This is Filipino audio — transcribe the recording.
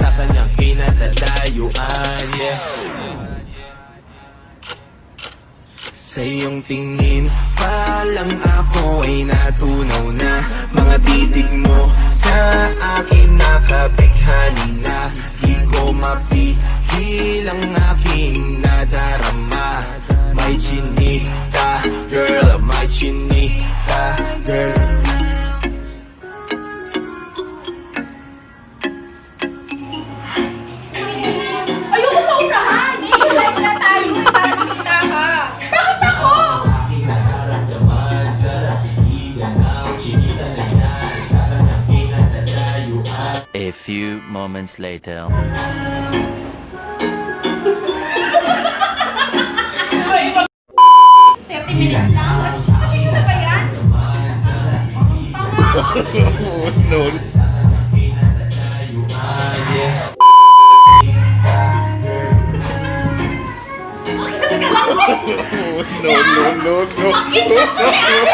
sa kanyang kinatatayuan, yeah. Sa iyong tingin pa lang ako ay natunaw na. Mga titig mo sa akin nakabighani na. Di ko mapihil ang aking nadarama. May chinita, girl, may chinita, girl. Ayoko sa unahan! I-live na tayo para makita ka! Bakit ako? Aking nararamdaman sa rapidigan ng chinita na yan sa kanyang kinatatayuan. A few moments later. 30 minutes lang? Bakit na ba yan? No. Bakit ka lang? No. Bakit ka lang?